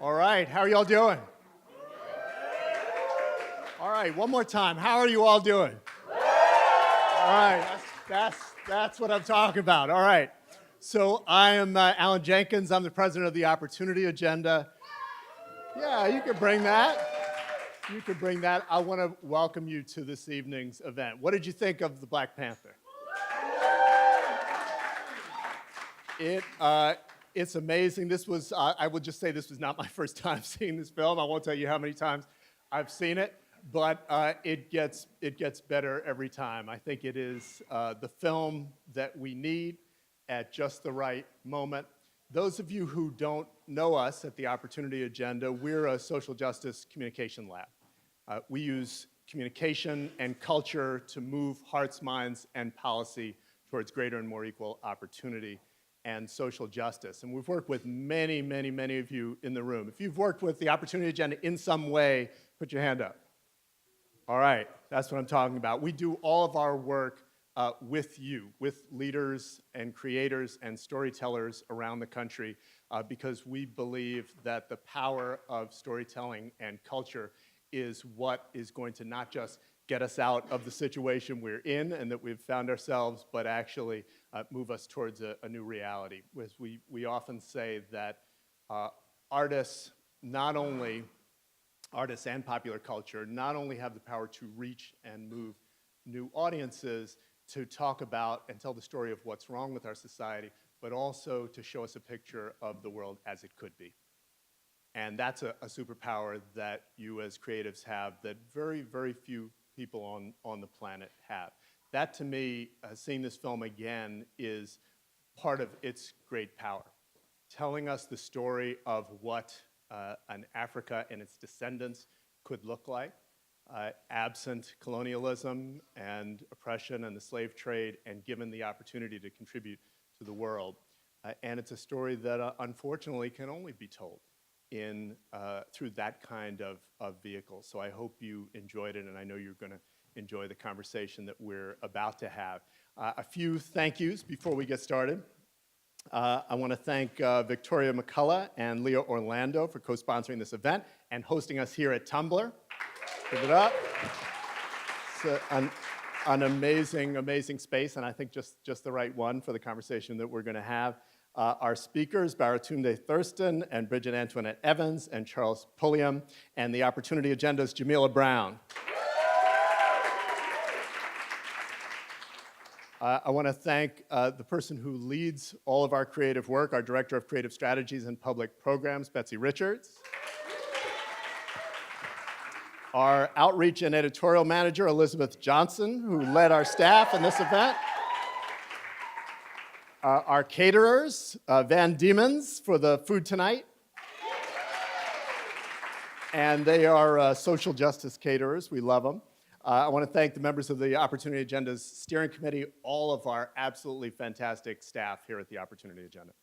All right, how are y'all doing? All right, one more time. How are you all doing? All right, that's what I'm talking about. All right, so I am Alan Jenkins. I'm the president of the Opportunity Agenda. Yeah, you can bring that. You can bring that. I want to welcome you to this evening's event. What did you think of the Black Panther? It's amazing. This was, I would just say this was not my first time seeing this film. I won't tell you how many times I've seen it, but it gets better every time. I think it is the film that we need at just the right moment. Those of you who don't know us at the Opportunity Agenda, we're a social justice communication lab. We use communication and culture to move hearts, minds, and policy towards greater and more equal opportunity and social justice. And we've worked with many, many, many of you in the room. If you've worked with the Opportunity Agenda in some way, put your hand up. All right, that's what I'm talking about. We do all of our work with you, with leaders and creators and storytellers around the country because we believe that the power of storytelling and culture is what is going to not just get us out of the situation we're in and that we've found ourselves, but actually move us towards a new reality. We often say that artists and popular culture not only have the power to reach and move new audiences, to talk about and tell the story of what's wrong with our society, but also to show us a picture of the world as it could be. And that's a superpower that you as creatives have that very, very few people on the planet have. That, to me, seeing this film again is part of its great power. Telling us the story of what an Africa and its descendants could look like, absent colonialism and oppression and the slave trade, and given the opportunity to contribute to the world. And it's a story that unfortunately can only be told through that kind of vehicle. So I hope you enjoyed it, and I know you're going to enjoy the conversation that we're about to have. A few thank yous before we get started. I want to thank Victoria McCullough and Leah Orlando for co-sponsoring this event and hosting us here at Tumblr. Give it up. It's an amazing, amazing space, and I think just the right one for the conversation that we're going to have. Our speakers, Baratunde Thurston and Bridgit Antoinette Evans and Charles Pulliam, and the Opportunity Agenda's Jamila Brown. I want to thank the person who leads all of our creative work, our Director of Creative Strategies and Public Programs, Betsy Richards. Our Outreach and Editorial Manager, Elizabeth Johnson, who led our staff in this event. Our caterers, Van Diemen's for the food tonight. And they are social justice caterers. We love them. I want to thank the members of the Opportunity Agenda's steering committee, all of our absolutely fantastic staff here at the Opportunity Agenda.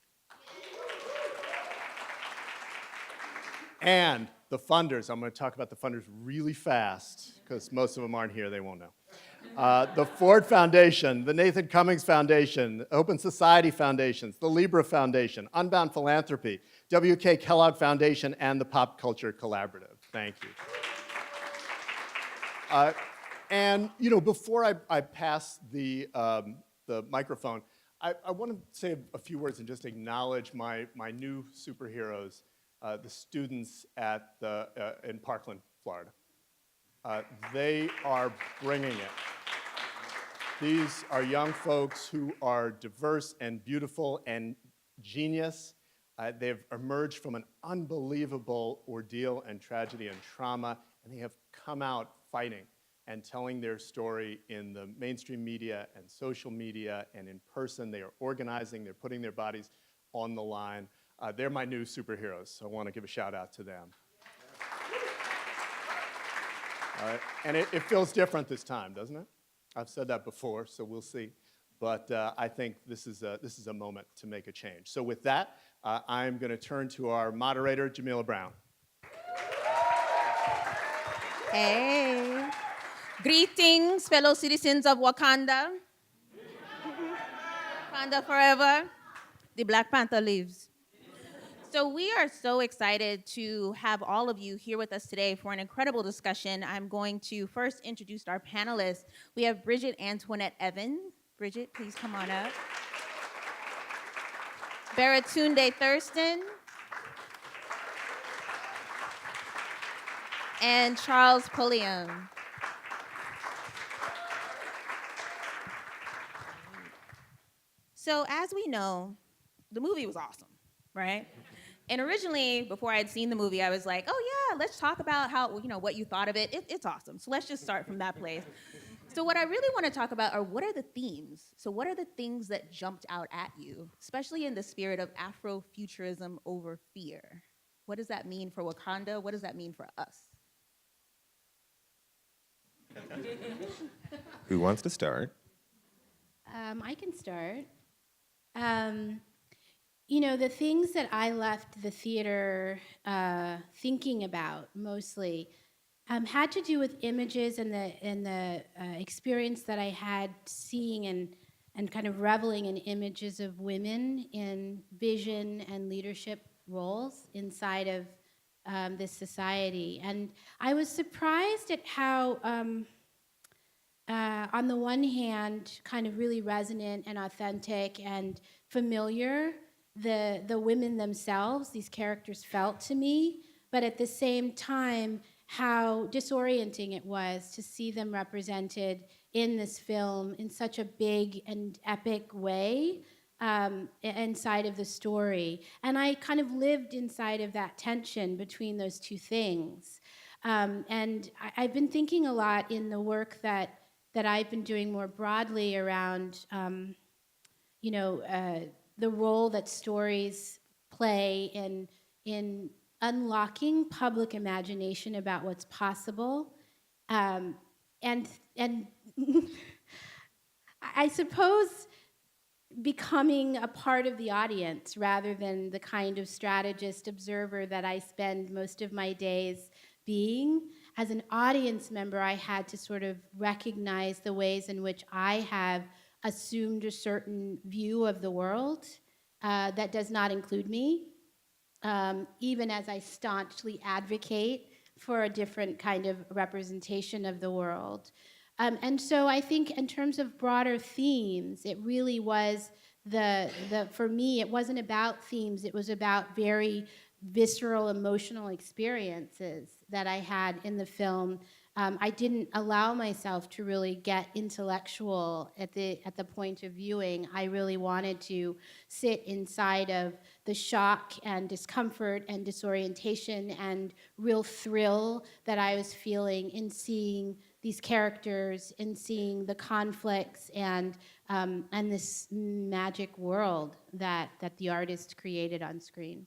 And the funders. I'm going to talk about the funders really fast because most of them aren't here. They won't know. The Ford Foundation, the Nathan Cummings Foundation, Open Society Foundations, the Libra Foundation, Unbound Philanthropy, W.K. Kellogg Foundation, and the Pop Culture Collaborative. Thank you. And before I pass the microphone, I want to say a few words and just acknowledge my new superheroes, the students in Parkland, Florida. They are bringing it. These are young folks who are diverse and beautiful and genius. They've emerged from an unbelievable ordeal and tragedy and trauma, and they have come out fighting and telling their story in the mainstream media and social media and in person. They are organizing, they're putting their bodies on the line. They're my new superheroes, so I want to give a shout out to them. And it feels different this time, doesn't it? I've said that before, so we'll see. But I think this is a moment to make a change. So with that, I'm going to turn to our moderator, Jamila Brown. Hey. Greetings, fellow citizens of Wakanda. Wakanda forever. The Black Panther lives. So we are so excited to have all of you here with us today for an incredible discussion. I'm going to first introduce our panelists. We have Bridgit Antoinette Evans. Bridgit, please come on up. Baratunde Thurston. And Charles Pulliam. So as we know, the movie was awesome, right? And originally, before I had seen the movie, I was like, oh yeah, let's talk about how, what you thought of it. It's awesome. So let's just start from that place. So what I really want to talk about are what are the themes? So what are the things that jumped out at you, especially in the spirit of Afrofuturism over fear? What does that mean for Wakanda? What does that mean for us? Who wants to start? I can start. The things that I left the theater thinking about mostly had to do with images and the experience that I had seeing and kind of reveling in images of women in vision and leadership roles inside of this society. And I was surprised at how, on the one hand, kind of really resonant and authentic and familiar the women themselves, these characters, felt to me, but at the same time, how disorienting it was to see them represented in this film in such a big and epic way inside of the story. And I kind of lived inside of that tension between those two things. And I've been thinking a lot in the work that I've been doing more broadly around, the role that stories play in unlocking public imagination about what's possible, and I suppose becoming a part of the audience rather than the kind of strategist observer that I spend most of my days being. As an audience member, I had to sort of recognize the ways in which I have assumed a certain view of the world that does not include me, even as I staunchly advocate for a different kind of representation of the world. And so I think in terms of broader themes, it really was for me, it wasn't about themes, it was about very visceral emotional experiences that I had in the film. I didn't allow myself to really get intellectual at the point of viewing. I really wanted to sit inside of the shock and discomfort and disorientation and real thrill that I was feeling in seeing these characters, in seeing the conflicts and this magic world that the artist created on screen.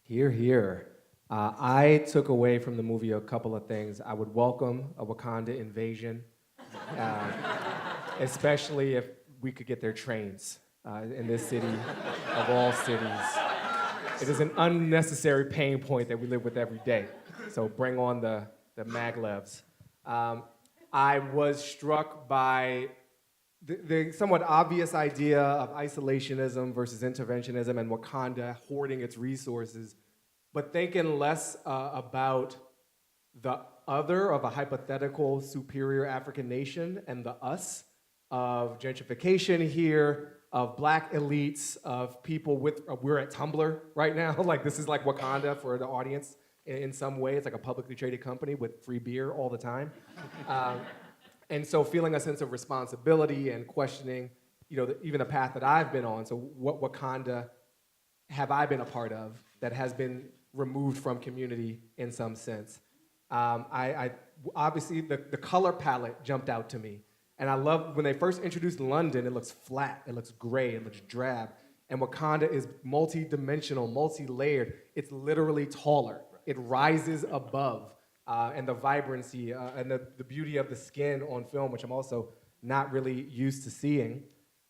Hear, hear. I took away from the movie a couple of things. I would welcome a Wakanda invasion, especially if we could get their trains in this city of all cities. It is an unnecessary pain point that we live with every day. So bring on the maglevs. I was struck by the somewhat obvious idea of isolationism versus interventionism and Wakanda hoarding its resources, but thinking less about the other of a hypothetical superior African nation and the us of gentrification here, of black elites, of people with, we're at Tumblr right now, like this is like Wakanda for the audience in some way. It's like a publicly traded company with free beer all the time. And so feeling a sense of responsibility and questioning, even the path that I've been on. So what Wakanda have I been a part of that has been removed from community in some sense? I obviously, the color palette jumped out to me. And I love when they first introduced London, it looks flat, it looks gray, it looks drab. And Wakanda is multi-dimensional, multi-layered. It's literally taller. It rises above. And the vibrancy and the beauty of the skin on film, which I'm also not really used to seeing.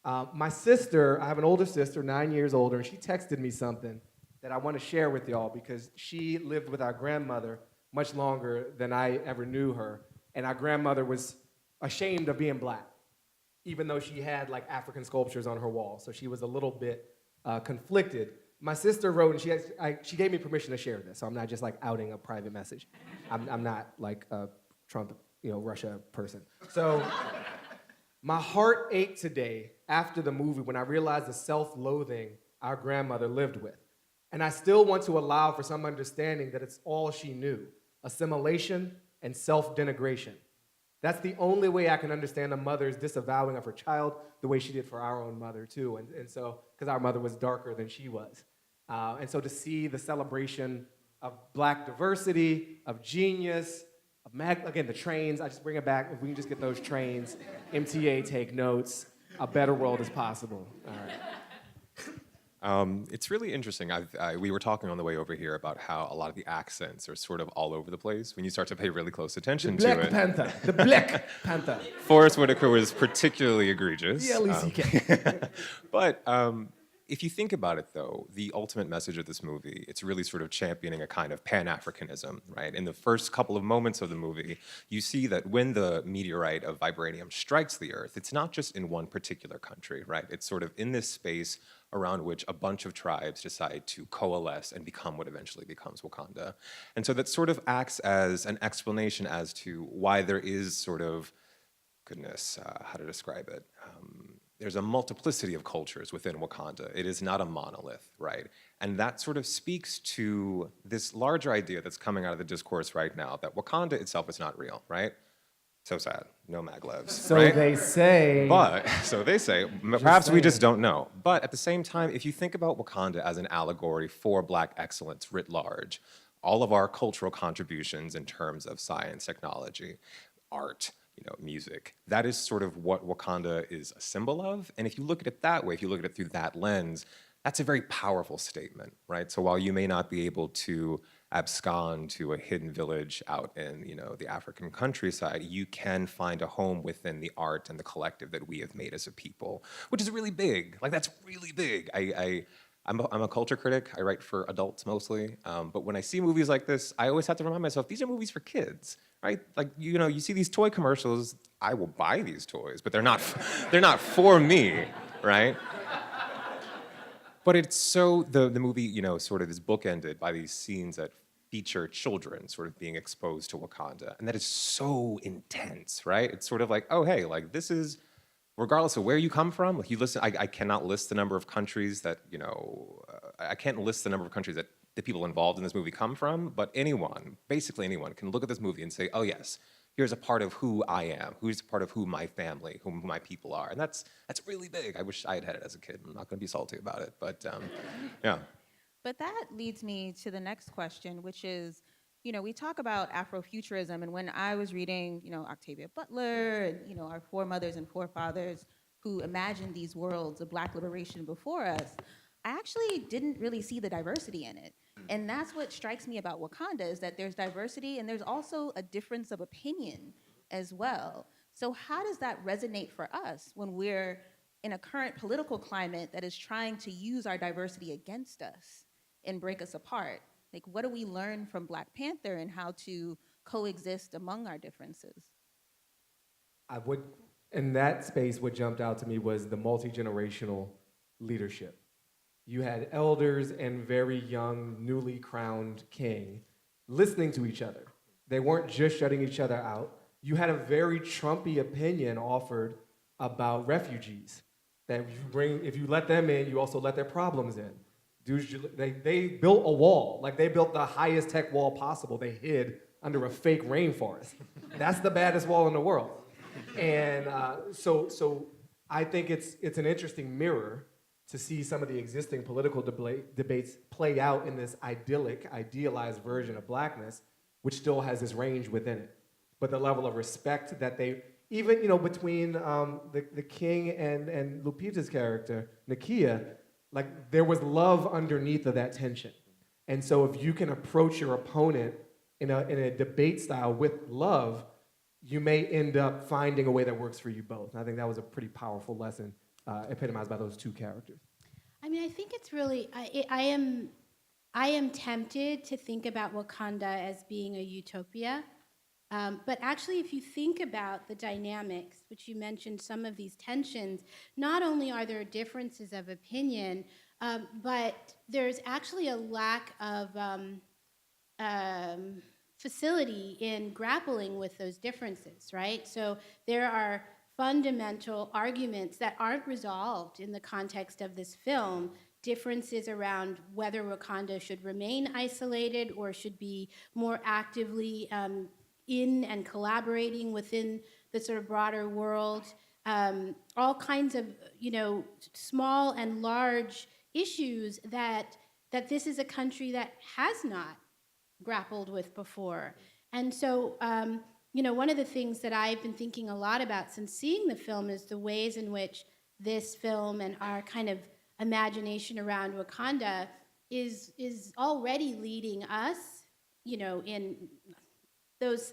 My sister, I have an older sister, 9 years older, and she texted me something that I want to share with y'all because she lived with our grandmother much longer than I ever knew her. And our grandmother was ashamed of being black, even though she had like African sculptures on her wall. So she was a little bit conflicted. My sister wrote, and she gave me permission to share this, so I'm not just like outing a private message. I'm not like a Trump, Russia person. So my heart ached today after the movie when I realized the self-loathing our grandmother lived with. And I still want to allow for some understanding that it's all she knew: assimilation and self-denigration. That's the only way I can understand a mother's disavowing of her child, the way she did for our own mother too. And so, because our mother was darker than she was. And so to see the celebration of Black diversity, of genius, again, the trains, I just bring it back. If we can just get those trains, MTA, take notes, a better world is possible. All right. It's really interesting. We were talking on the way over here about how a lot of the accents are sort of all over the place when you start to pay really close attention to it. Panther, the Black Panther. Forrest Whitaker was particularly egregious. B-L-E-C-K. But if you think about it, though, the ultimate message of this movie, it's really sort of championing a kind of Pan-Africanism, right? In the first couple of moments of the movie, you see that when the meteorite of vibranium strikes the Earth, it's not just in one particular country, right? It's sort of in this space around which a bunch of tribes decide to coalesce and become what eventually becomes Wakanda. And so that sort of acts as an explanation as to why there is sort of, how to describe it? There's a multiplicity of cultures within Wakanda. It is not a monolith, right? And that sort of speaks to this larger idea that's coming out of the discourse right now, that Wakanda itself is not real, right? So sad, no maglevs, So right? they say. So they say, perhaps we just don't know. But at the same time, if you think about Wakanda as an allegory for Black excellence writ large, all of our cultural contributions in terms of science, technology, art, music, that is sort of what Wakanda is a symbol of. And if you look at it that way, if you look at it through that lens, that's a very powerful statement, right? So while you may not be able to abscond to a hidden village out in, the African countryside, you can find a home within the art and the collective that we have made as a people, which is really big. Like, that's really big. I'm a culture critic. I write for adults mostly. But when I see movies like this, I always have to remind myself, these are movies for kids, right? Like, you see these toy commercials, I will buy these toys, but they're not for me, right? But it's so, the movie, sort of is bookended by these scenes that feature children sort of being exposed to Wakanda. And that is so intense, right? It's sort of like, oh, hey, like, this is, regardless of where you come from, like, you listen, I cannot list the number of countries that, I can't list the number of countries that the people involved in this movie come from, but anyone, basically anyone, can look at this movie and say, oh yes, here's a part of who I am, who's a part of who my family, who my people are. And that's really big. I wish I had it as a kid. I'm not gonna be salty about it, but yeah. But that leads me to the next question, which is, we talk about Afrofuturism, and when I was reading, Octavia Butler and, our foremothers and forefathers who imagined these worlds of Black liberation before us, I actually didn't really see the diversity in it. And that's what strikes me about Wakanda, is that there's diversity and there's also a difference of opinion as well. So how does that resonate for us when we're in a current political climate that is trying to use our diversity against us and break us apart? Like, what do we learn from Black Panther and how to coexist among our differences? In that space, what jumped out to me was the multi-generational leadership. You had elders and very young, newly crowned king listening to each other. They weren't just shutting each other out. You had a very Trumpy opinion offered about refugees. That if you let them in, you also let their problems in. They built a wall, like they built the highest tech wall possible. They hid under a fake rainforest. That's the baddest wall in the world. And so I think it's an interesting mirror to see some of the existing political debates play out in this idealized version of Blackness, which still has this range within it. But the level of respect that they, even between the king and Lupita's character, Nakia, like there was love underneath of that tension. And so if you can approach your opponent in a debate style with love, you may end up finding a way that works for you both. And I think that was a pretty powerful lesson epitomized by those two characters. I mean, I think it's really, I am tempted to think about Wakanda as being a utopia. But actually, if you think about the dynamics, which you mentioned some of these tensions, not only are there differences of opinion, But there's actually a lack of facility in grappling with those differences, right? So there are fundamental arguments that aren't resolved in the context of this film, differences around whether Wakanda should remain isolated or should be more actively in and collaborating within the sort of broader world, all kinds of, small and large issues that this is a country that has not grappled with before. And so, one of the things that I've been thinking a lot about since seeing the film is the ways in which this film and our kind of imagination around Wakanda is already leading us, in those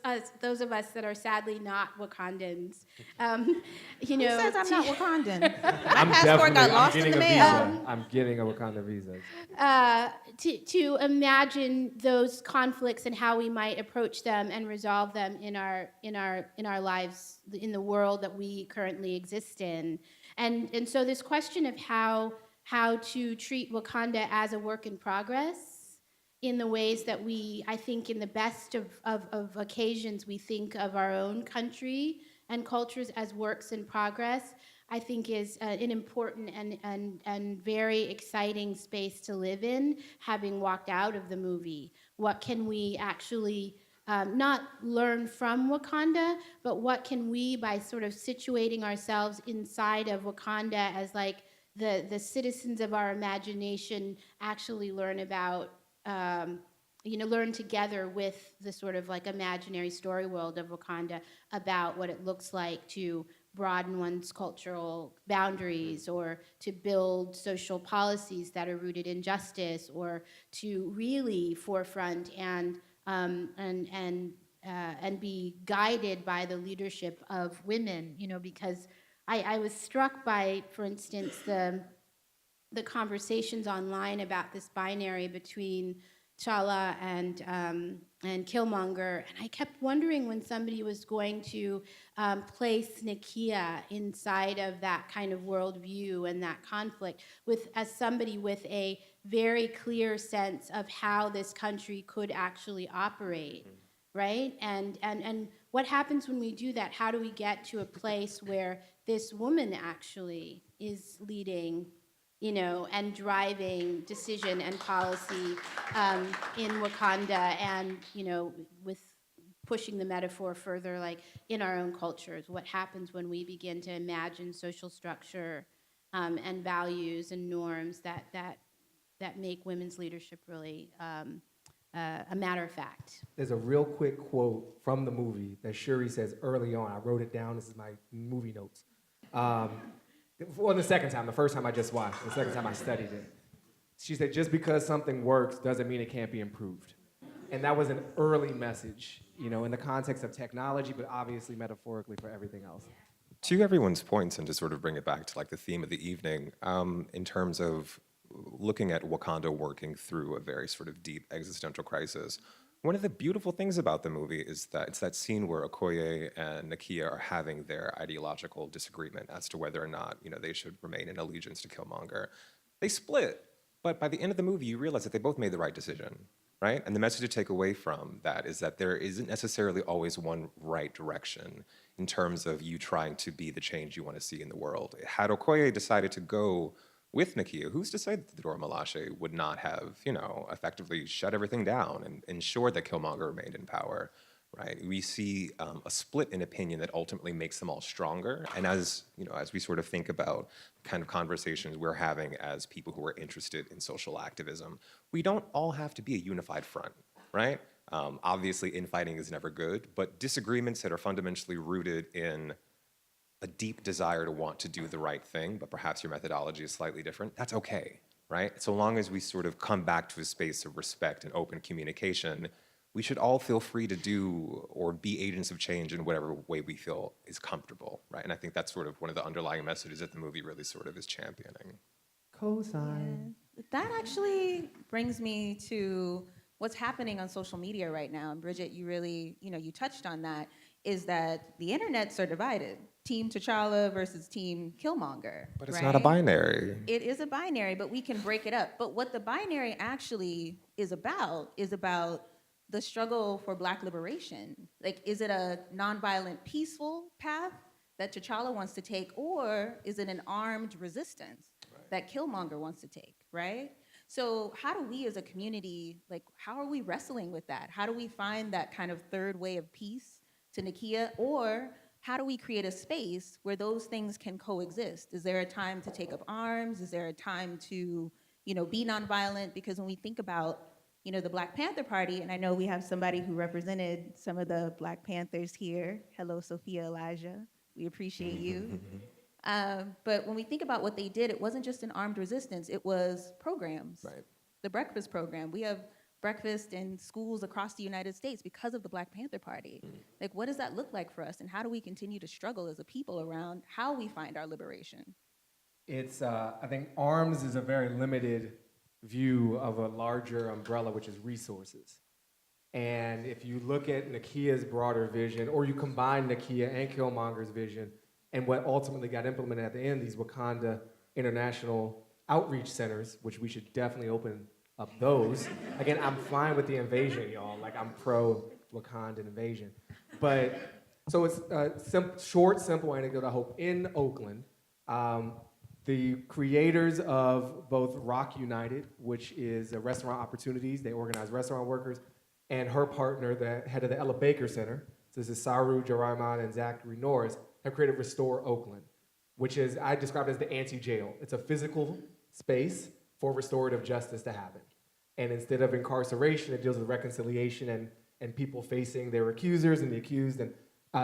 of us that are sadly not Wakandans. Who says I'm not Wakandan? My I'm passport got lost in getting the a mail. visa. I'm getting a Wakanda visa. To imagine those conflicts and how we might approach them and resolve them in our lives, in the world that we currently exist in. And so this question of how to treat Wakanda as a work in progress in the ways that I think in the best of occasions, we think of our own country and cultures as works in progress, I think is an important and very exciting space to live in, having walked out of the movie. What can we actually not learn from Wakanda, but what can we, by sort of situating ourselves inside of Wakanda as like the citizens of our imagination, actually learn about, learn together with the sort of like imaginary story world of Wakanda about what it looks like to broaden one's cultural boundaries, or to build social policies that are rooted in justice, or to really forefront and be guided by the leadership of women. Because I was struck by, for instance, the conversations online about this binary between T'Challa and Killmonger, and I kept wondering when somebody was going to place Nakia inside of that kind of worldview and that conflict, as somebody with a very clear sense of how this country could actually operate, right? And what happens when we do that? How do we get to a place where this woman actually is leading, and driving decision and policy in Wakanda, and, with pushing the metaphor further, like in our own cultures, what happens when we begin to imagine social structure and values and norms that make women's leadership really a matter of fact. There's a real quick quote from the movie that Shuri says early on. I wrote it down. This is my movie notes. Well, the second time. The first time I just watched. The second time I studied it. She said, just because something works doesn't mean it can't be improved. And that was an early message, in the context of technology, but obviously metaphorically for everything else. To everyone's points, and to sort of bring it back to like the theme of the evening, in terms of looking at Wakanda working through a very sort of deep existential crisis, one of the beautiful things about the movie is that it's that scene where Okoye and Nakia are having their ideological disagreement as to whether or not, they should remain in allegiance to Killmonger. They split, but by the end of the movie, you realize that they both made the right decision, right? And the message to take away from that is that there isn't necessarily always one right direction in terms of you trying to be the change you want to see in the world. Had Okoye decided to go with Nakia, who's to say that the Dora Milaje would not have, effectively shut everything down and ensured that Killmonger remained in power, right? We see a split in opinion that ultimately makes them all stronger. And as we sort of think about the kind of conversations we're having as people who are interested in social activism, we don't all have to be a unified front, right? Obviously, infighting is never good, but disagreements that are fundamentally rooted in a deep desire to want to do the right thing, but perhaps your methodology is slightly different, that's okay, right? So long as we sort of come back to a space of respect and open communication, we should all feel free to do or be agents of change in whatever way we feel is comfortable, right? And I think that's sort of one of the underlying messages that the movie really sort of is championing. Cosign. Yeah. That actually brings me to what's happening on social media right now. And Bridgit, you really, you touched on that, is that the internets are divided. Team T'Challa versus Team Killmonger. But it's not a binary. It is a binary, but we can break it up. But what the binary actually is about the struggle for Black liberation. Like, is it a nonviolent, peaceful path that T'Challa wants to take, or is it an armed resistance that Killmonger wants to take, right? So how do we as a community, like, how are we wrestling with that? How do we find that kind of third way of peace, to Nakia, or how do we create a space where those things can coexist? Is there a time to take up arms? Is there a time to, be nonviolent? Because when we think about, the Black Panther Party, and I know we have somebody who represented some of the Black Panthers here. Hello, Sophia Elijah. We appreciate you. But when we think about what they did, it wasn't just an armed resistance, it was programs. Right. The breakfast program. We have breakfast in schools across the United States because of the Black Panther Party. Like, what does that look like for us? And how do we continue to struggle as a people around how we find our liberation? It's, I think arms is a very limited view of a larger umbrella, which is resources. And if you look at Nakia's broader vision, or you combine Nakia and Killmonger's vision, and what ultimately got implemented at the end, these Wakanda International Outreach Centers, which we should definitely open up those. Again, I'm fine with the invasion, y'all. Like, I'm pro Wakandan invasion. But, so it's a short, simple anecdote, I hope. In Oakland, the creators of both Rock United, which is a restaurant opportunities, they organize restaurant workers, and her partner, the head of the Ella Baker Center, so this is Saru Jaraiman and Zachary Norris, have created Restore Oakland, which is, I describe it as the anti-jail. It's a physical space for restorative justice to happen. And instead of incarceration, it deals with reconciliation and people facing their accusers and the accused. And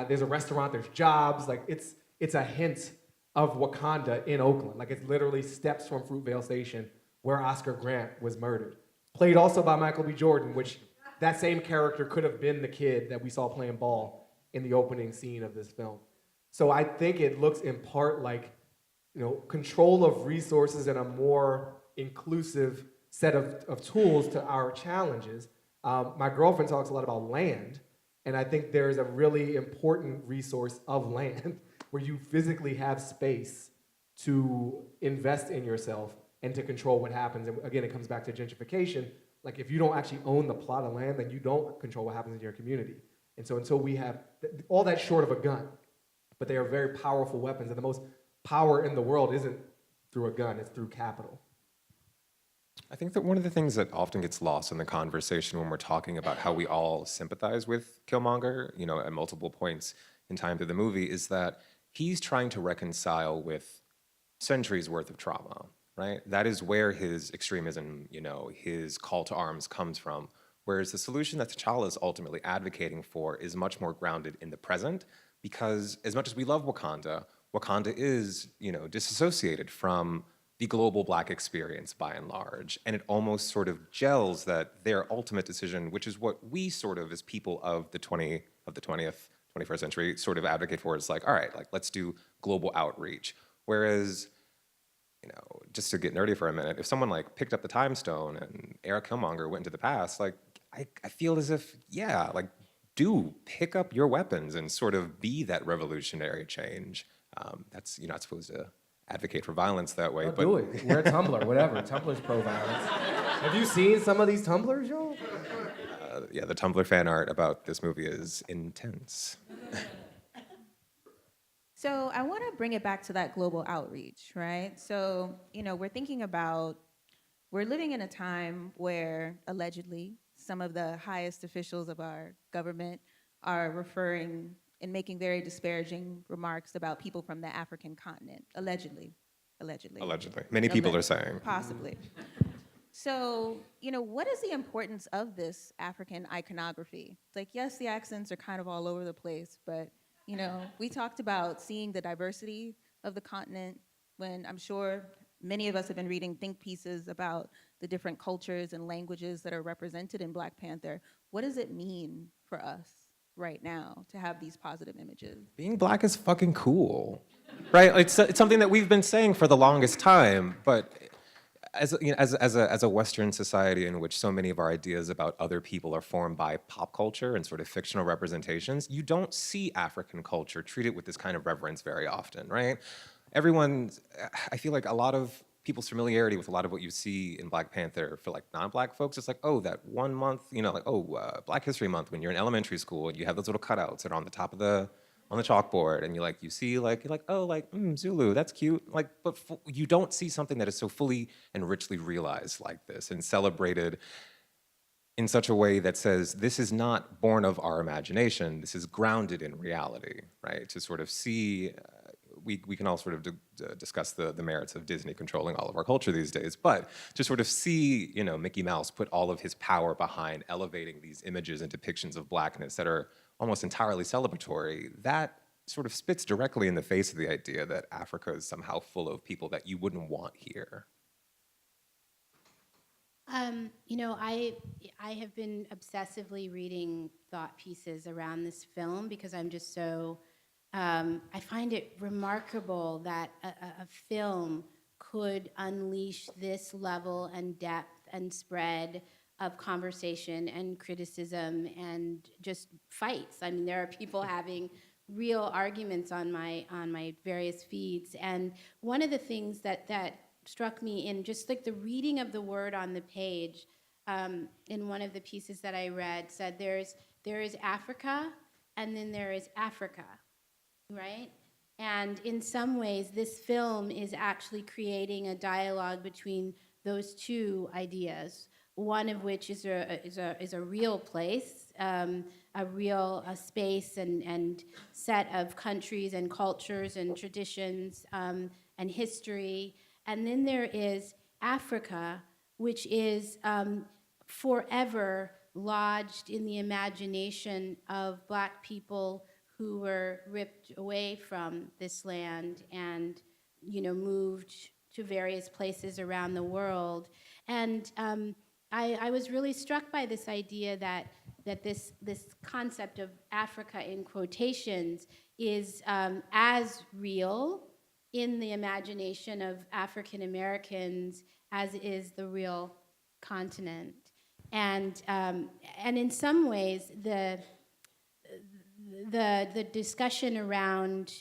there's a restaurant, there's jobs. Like, it's a hint of Wakanda in Oakland. Like, it's literally steps from Fruitvale Station, where Oscar Grant was murdered. Played also by Michael B. Jordan, which that same character could have been the kid that we saw playing ball in the opening scene of this film. So I think it looks in part like, control of resources and a more inclusive set of tools to our challenges. My girlfriend talks a lot about land, and I think there's a really important resource of land where you physically have space to invest in yourself and to control what happens. And again, it comes back to gentrification. Like, if you don't actually own the plot of land, then you don't control what happens in your community. And so until we have all that short of a gun, but they are very powerful weapons, and the most power in the world isn't through a gun, it's through capital. I think that one of the things that often gets lost in the conversation when we're talking about how we all sympathize with Killmonger, at multiple points in time through the movie, is that he's trying to reconcile with centuries worth of trauma, right? That is where his extremism, his call to arms comes from. Whereas the solution that T'Challa is ultimately advocating for is much more grounded in the present, because as much as we love Wakanda, Wakanda is, disassociated from the global Black experience by and large. And it almost sort of gels that their ultimate decision, which is what we sort of as people of the 21st century sort of advocate for, is like, all right, like, let's do global outreach. Whereas, just to get nerdy for a minute, if someone like picked up the time stone and Eric Killmonger went into the past, like, I feel as if, yeah, like, do pick up your weapons and sort of be that revolutionary change. That's, you're not supposed to advocate for violence that way. But but do it. Wear a Tumblr, whatever. Tumblr's pro-violence. Have you seen some of these Tumblrs, y'all? Yeah, the Tumblr fan art about this movie is intense. So I want to bring it back to that global outreach, right? So, we're living in a time where allegedly some of the highest officials of our government are referring and making very disparaging remarks about people from the African continent, allegedly. Many people are saying. Possibly. So, what is the importance of this African iconography? It's like, yes, the accents are kind of all over the place, but, we talked about seeing the diversity of the continent when I'm sure many of us have been reading think pieces about the different cultures and languages that are represented in Black Panther. What does it mean for us right now to have these positive images? Being Black is fucking cool, right? It's something that we've been saying for the longest time, but as a Western society in which so many of our ideas about other people are formed by pop culture and sort of fictional representations, you don't see African culture treated with this kind of reverence very often, right? I feel like a lot of people's familiarity with a lot of what you see in Black Panther for like non-Black folks, it's like, oh, that 1 month, Black History Month when you're in elementary school and you have those little cutouts that are on the top of on the chalkboard, and you see Zulu, that's cute. But you don't see something that is so fully and richly realized like this and celebrated in such a way that says this is not born of our imagination. This is grounded in reality, right? To sort of see. We can all sort of discuss the merits of Disney controlling all of our culture these days, but to sort of see, Mickey Mouse put all of his power behind elevating these images and depictions of Blackness that are almost entirely celebratory, that sort of spits directly in the face of the idea that Africa is somehow full of people that you wouldn't want here. I have been obsessively reading thought pieces around this film because I'm just so, I find it remarkable that a film could unleash this level and depth and spread of conversation and criticism and just fights. I mean, there are people having real arguments on my various feeds. And one of the things that struck me in just like the reading of the word on the page, in one of the pieces that I read, said there is Africa and then there is Africa, right? And in some ways, this film is actually creating a dialogue between those two ideas. One of which is a real place, a real space and set of countries and cultures and traditions and history. And then there is Africa, which is forever lodged in the imagination of Black people who were ripped away from this land and, moved to various places around the world. And I was really struck by this idea that this concept of Africa in quotations is as real in the imagination of African Americans as is the real continent. And in some ways, the discussion around,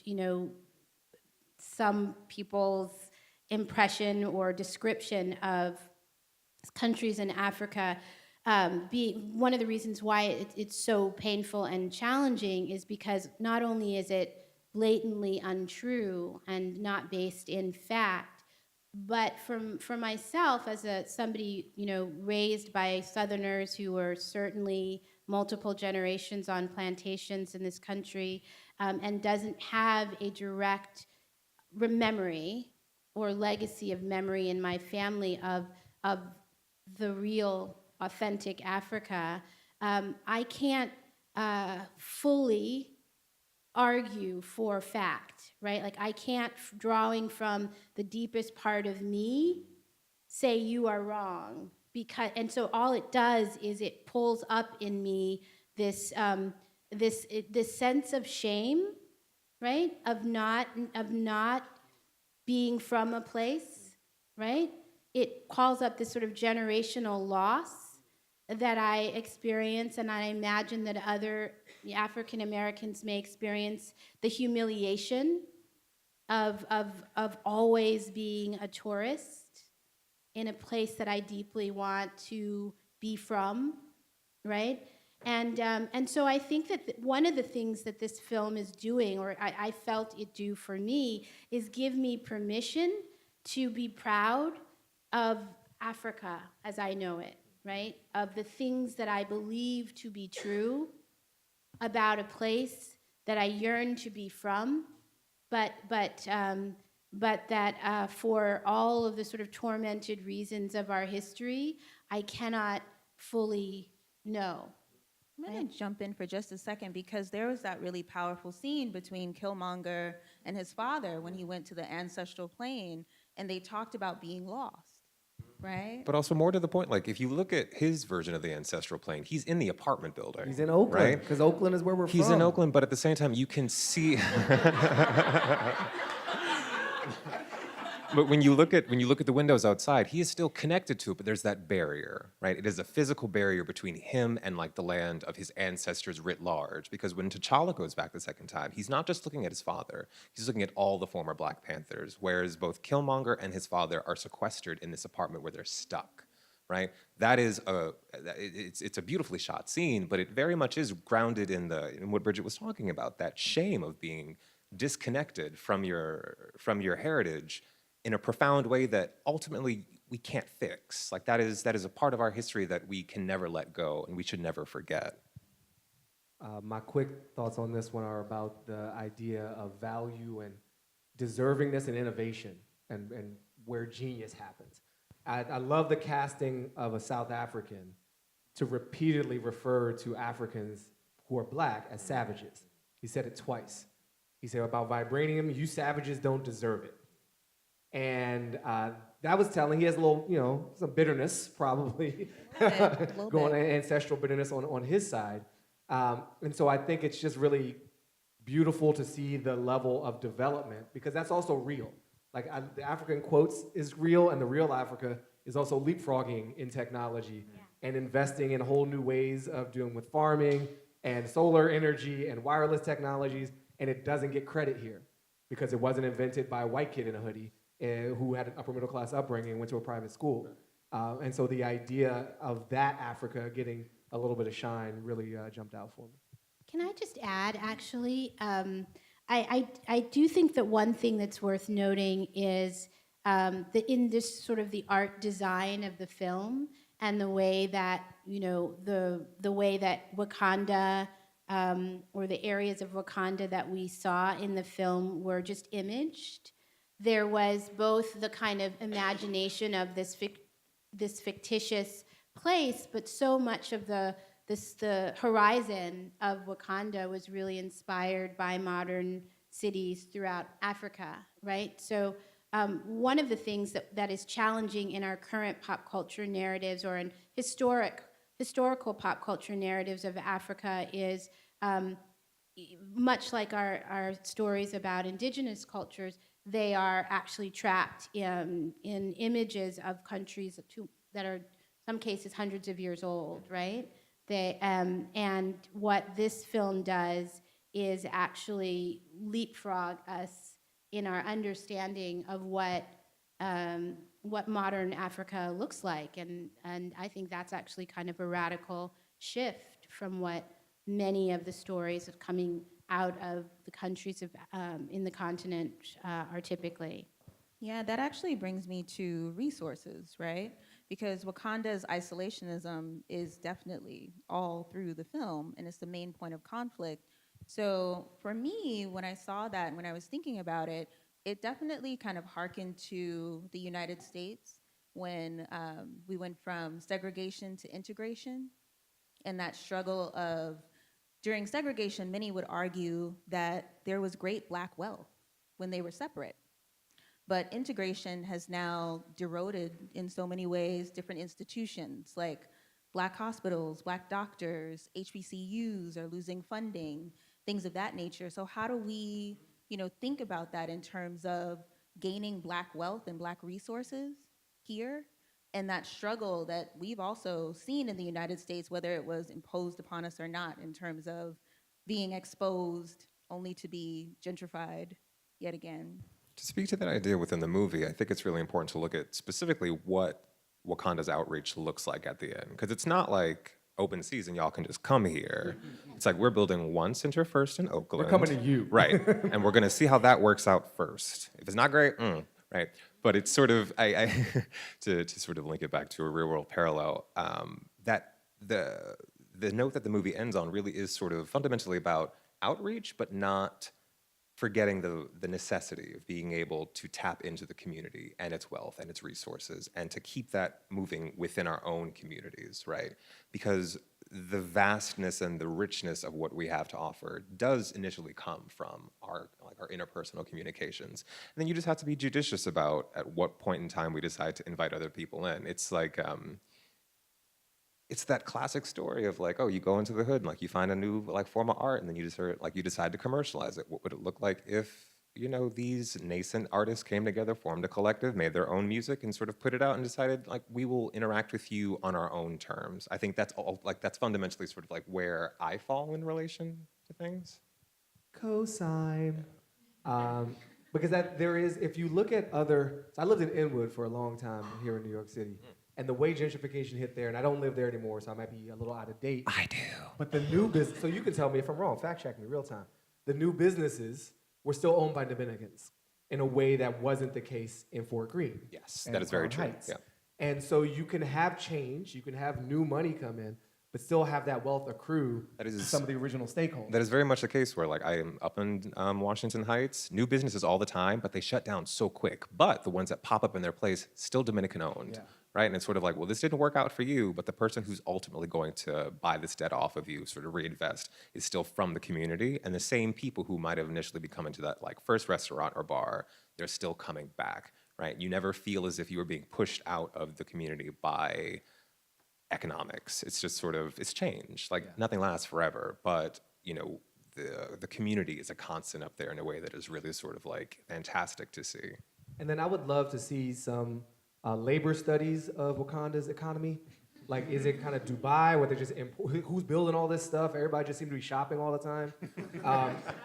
some people's impression or description of countries in Africa, being one of the reasons why it's so painful and challenging is because not only is it blatantly untrue and not based in fact, but for myself as somebody raised by Southerners who were certainly multiple generations on plantations in this country, and doesn't have a direct memory or legacy of memory in my family of the real, authentic Africa, I can't fully argue for fact, right? Like I can't, drawing from the deepest part of me, say you are wrong. And so all it does is it pulls up in me this sense of shame, right? Of not being from a place, right? It calls up this sort of generational loss that I experience, and I imagine that other African Americans may experience the humiliation of always being a tourist in a place that I deeply want to be from, right? And so I think that one of the things that this film is doing, or I felt it do for me, is give me permission to be proud of Africa as I know it, right? Of the things that I believe to be true about a place that I yearn to be from, but that for all of the sort of tormented reasons of our history, I cannot fully know. I'm going to jump in for just a second because there was that really powerful scene between Killmonger and his father when he went to the ancestral plane and they talked about being lost, right? But also more to the point, like if you look at his version of the ancestral plane, he's in the apartment building. He's in Oakland, right? Because Oakland is where we're from. He's in Oakland, but at the same time, you can see... But when you look at the windows outside, he is still connected to it, but there's that barrier, right? It is a physical barrier between him and like the land of his ancestors writ large. Because when T'Challa goes back the second time, he's not just looking at his father; he's looking at all the former Black Panthers. Whereas both Killmonger and his father are sequestered in this apartment where they're stuck, right? That is it's a beautifully shot scene, but it very much is grounded in what Bridgit was talking about, that shame of being disconnected from your heritage in a profound way that ultimately we can't fix. Like that is a part of our history that we can never let go and we should never forget. My quick thoughts on this one are about the idea of value and deservingness and innovation and where genius happens. I love the casting of a South African to repeatedly refer to Africans who are Black as savages. He said it twice. He said about vibranium, you savages don't deserve it. And that was telling. He has a little, some bitterness probably, going ancestral bitterness on his side. And so I think it's just really beautiful to see the level of development, because that's also real. Like the African quotes is real, and the real Africa is also leapfrogging in technology and investing in whole new ways of doing with farming and solar energy and wireless technologies. And it doesn't get credit here because it wasn't invented by a white kid in a hoodie who had an upper middle class upbringing and went to a private school. And so the idea of that Africa getting a little bit of shine really jumped out for me. Can I just add, actually, I do think that one thing that's worth noting is that in this sort of the art design of the film and the way that, the way that Wakanda, or the areas of Wakanda that we saw in the film were just imaged. There was both the kind of imagination of this fictitious place, but so much of the horizon of Wakanda was really inspired by modern cities throughout Africa, right? So one of the things that is challenging in our current pop culture narratives or in historical pop culture narratives of Africa is much like our stories about indigenous cultures, they are actually trapped in images of countries that are, in some cases, hundreds of years old, right? And what this film does is actually leapfrog us in our understanding of what modern Africa looks like, and I think that's actually kind of a radical shift from what many of the stories of coming out of the countries in the continent are typically. Yeah, that actually brings me to resources, right? Because Wakanda's isolationism is definitely all through the film, and it's the main point of conflict. So for me, when I saw that and when I was thinking about it, it definitely kind of harkened to the United States when we went from segregation to integration, and that struggle of, during segregation, many would argue that there was great Black wealth when they were separate. But integration has now deroded in so many ways different institutions, like Black hospitals, Black doctors, HBCUs are losing funding, things of that nature. So how do we, think about that in terms of gaining Black wealth and Black resources here? And that struggle that we've also seen in the United States, whether it was imposed upon us or not, in terms of being exposed only to be gentrified yet again. To speak to that idea within the movie, I think it's really important to look at specifically what Wakanda's outreach looks like at the end. Because it's not like open season, y'all can just come here. It's like we're building one center first in Oakland. We're coming to you. Right. And we're going to see how that works out first. If it's not great, right. But it's sort of, to sort of link it back to a real world parallel, that the note that the movie ends on really is sort of fundamentally about outreach, but not forgetting the necessity of being able to tap into the community and its wealth and its resources and to keep that moving within our own communities, right? Because the vastness and the richness of what we have to offer does initially come from our interpersonal communications. And then you just have to be judicious about at what point in time we decide to invite other people in. It's like, it's that classic story of like, oh, you go into the hood and like you find a new form of art and then you decide to commercialize it. What would it look like if you know, these nascent artists came together, formed a collective, made their own music, and sort of put it out and decided, like, we will interact with you on our own terms. I think that's all, like, that's fundamentally sort of like where I fall in relation to things. Cosign. Because that there is, if you look at other, so I lived in Inwood for a long time here in New York City, and the way gentrification hit there, and I don't live there anymore, so I might be a little out of date. I do. But the new business, so you can tell me if I'm wrong, fact check me real time. The new businesses were still owned by Dominicans in a way that wasn't the case in Fort Greene. Yes, and that is very Crown true. Heights. Yeah. And so you can have change, you can have new money come in, but still have that wealth accrue That is- to some of the original stakeholders. That is very much the case where, like, I am up in Washington Heights, new businesses all the time, but they shut down so quick. But the ones that pop up in their place, still Dominican owned, Yeah. right? And it's sort of like, well, this didn't work out for you, but the person who's ultimately going to buy this debt off of you, sort of reinvest, is still from the community. And the same people who might have initially be coming to that, like, first restaurant or bar, they're still coming back, right? You never feel as if you were being pushed out of the community by economics. It's just sort of, it's change. Like, nothing lasts forever, but, you know, the community is a constant up there in a way that is really sort of like fantastic to see. And then I would love to see some labor studies of Wakanda's economy. Like, is it kind of Dubai, where they just who's building all this stuff? Everybody just seems to be shopping all the time.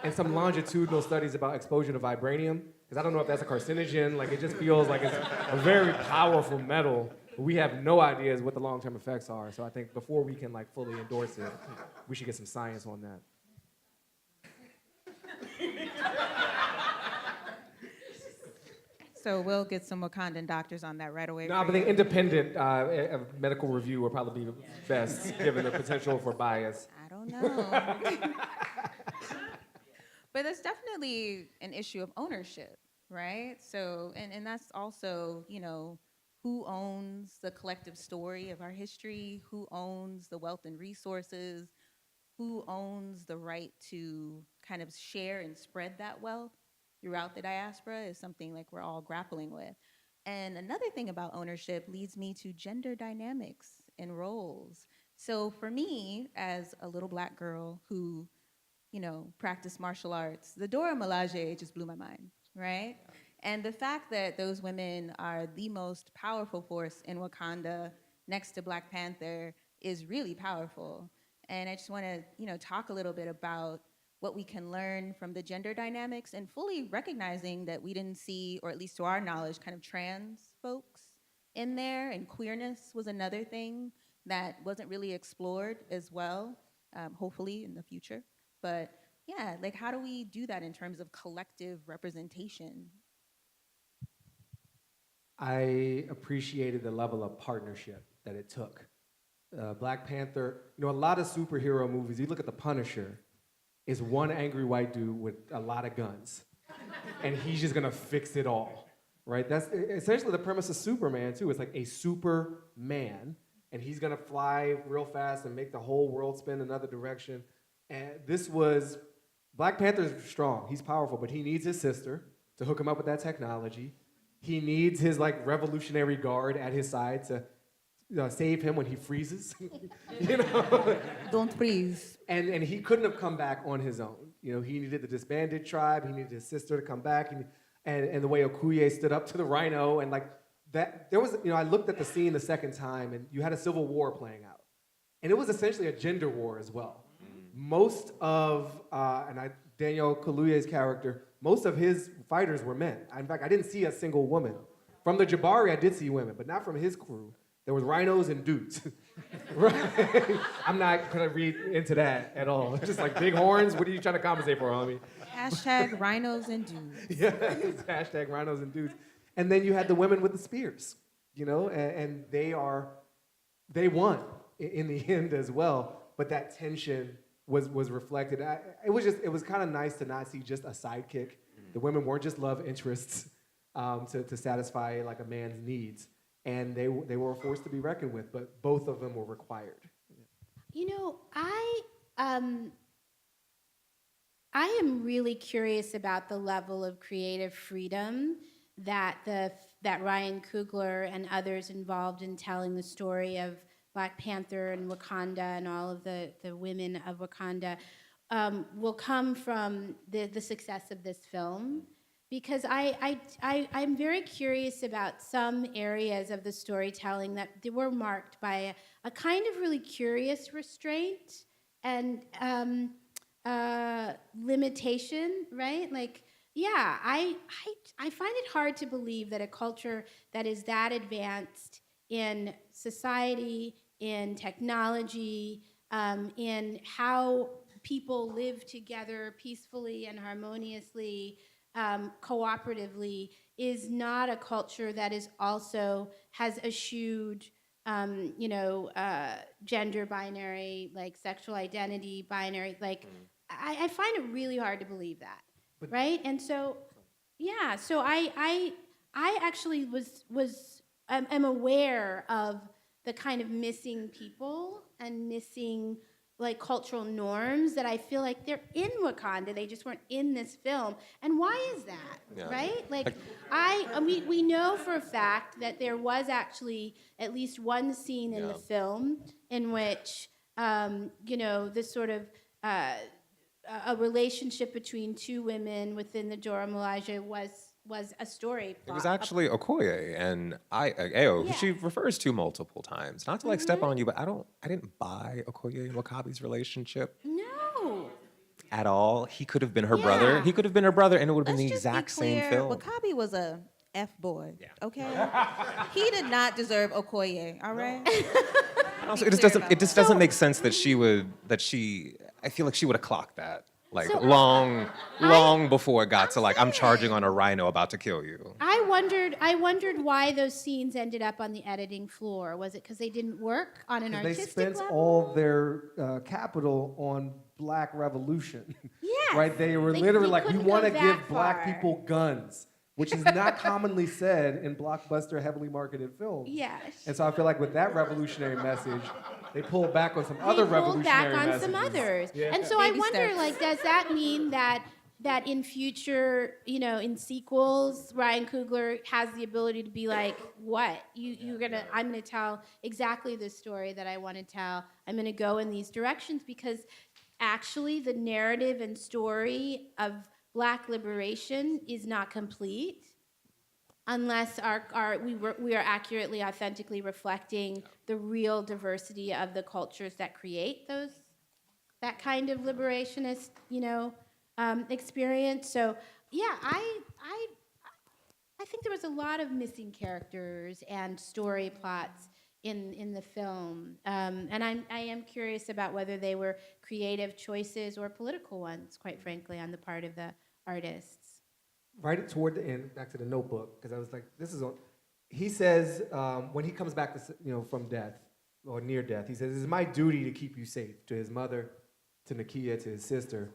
And some longitudinal studies about exposure to vibranium, because I don't know if that's a carcinogen. Like, it just feels like it's a very powerful metal. But we have no ideas what the long-term effects are. So I think before we can, like, fully endorse it, we should get some science on that. So we'll get some Wakandan doctors on that right away. No, but the independent medical review would probably be best, given the potential for bias. I don't know. But it's definitely an issue of ownership, right? So, and that's also, you know, who owns the collective story of our history, who owns the wealth and resources, who owns the right to kind of share and spread that wealth throughout the diaspora is something like we're all grappling with. And another thing about ownership leads me to gender dynamics and roles. So for me, as a little Black girl who, you know, practiced martial arts, the Dora Milaje just blew my mind, right? And the fact that those women are the most powerful force in Wakanda next to Black Panther is really powerful. And I just want to, you know, talk a little bit about what we can learn from the gender dynamics and fully recognizing that we didn't see, or at least to our knowledge, kind of trans folks in there, and queerness was another thing that wasn't really explored as well, hopefully in the future. But yeah, like, how do we do that in terms of collective representation? I appreciated the level of partnership that it took. Black Panther, you know, a lot of superhero movies, you look at The Punisher, is one angry white dude with a lot of guns. And he's just gonna fix it all, right? That's essentially the premise of Superman, too. It's like a Superman, and he's gonna fly real fast and make the whole world spin another direction. And this was, Black Panther's strong, he's powerful, but he needs his sister to hook him up with that technology. He needs his, like, Revolutionary Guard at his side to save him when he freezes, you know? Don't freeze. And he couldn't have come back on his own. You know, he needed the disbanded tribe, he needed his sister to come back, and the way Okoye stood up to the rhino, and like that, there was, you know, I looked at the scene the second time, and you had a civil war playing out. And it was essentially a gender war as well. Most of, Daniel Kaluuya's character, most of his fighters were men. In fact, I didn't see a single woman. From the Jabari, I did see women, but not from his crew. There was rhinos and dudes. Right? I'm not gonna read into that at all. Just like big horns, what are you trying to compensate for, homie? Hashtag rhinos and dudes. Yeah, it's hashtag rhinos and dudes. And then you had the women with the spears, you know, and they won in the end as well. But that tension was reflected. It was kind of nice to not see just a sidekick. The women weren't just love interests to satisfy like a man's needs. And they were a force to be reckoned with, but both of them were required. You know, I am really curious about the level of creative freedom that Ryan Coogler and others involved in telling the story of Black Panther and Wakanda and all of the women of Wakanda will come from the success of this film because I'm very curious about some areas of the storytelling that they were marked by a kind of really curious restraint and limitation, right? Like, yeah, I find it hard to believe that a culture that is that advanced in society, in technology, in how people live together peacefully and harmoniously, cooperatively, is not a culture that is also has eschewed, gender binary, like sexual identity binary. Like, I find it really hard to believe that, right? And so, yeah. So I actually am aware of the kind of missing people and missing like cultural norms that I feel like they're in Wakanda. They just weren't in this film. And why is that? Yeah. Right? Like we know for a fact that there was actually at least one scene in the film in which this sort of a relationship between two women within the Dora Milaje was a story It plot. was actually Okoye and Ayo, who she refers to multiple times. Not to like step on you, but I didn't buy Okoye and Wakabi's relationship No. at all. He could have been her brother. He could have been her brother, and it would have been Let's the just be exact same clear, film. Wakabi was a F-boy, Yeah. okay? He did not deserve Okoye, all right? Also, Be it just clear doesn't. about It just that. doesn't make sense that I feel like she would have clocked that. Like So, long before it got to like I'm charging on a rhino about to kill you. I wondered why those scenes ended up on the editing floor. Was it because they didn't work on an They artistic spent level? all their capital on Black Revolution. Yes. Right? They were They literally like, we couldn't want to go give that Black far." people guns, which is not commonly said in blockbuster, heavily marketed films. Yes. And so I feel like with that revolutionary message, they pulled back on some other They pulled back revolutionary on messages. some others. Yeah. And so I Baby wonder, steps. like, does that mean that in future, in sequels, Ryan Coogler has the ability to be like, what? I'm gonna tell exactly the story that I want to tell. I'm gonna go in these directions because actually the narrative and story of Black liberation is not complete unless we are accurately, authentically reflecting the real diversity of the cultures that create that kind of liberationist, experience. So yeah, I think there was a lot of missing characters and story plots in the film, and I am curious about whether they were creative choices or political ones, quite frankly, on the part of the artists. Right toward the end, back to the Notebook, because I was like, he says, when he comes back from death, or near death, he says, it's my duty to keep you safe, to his mother, to Nakia, to his sister.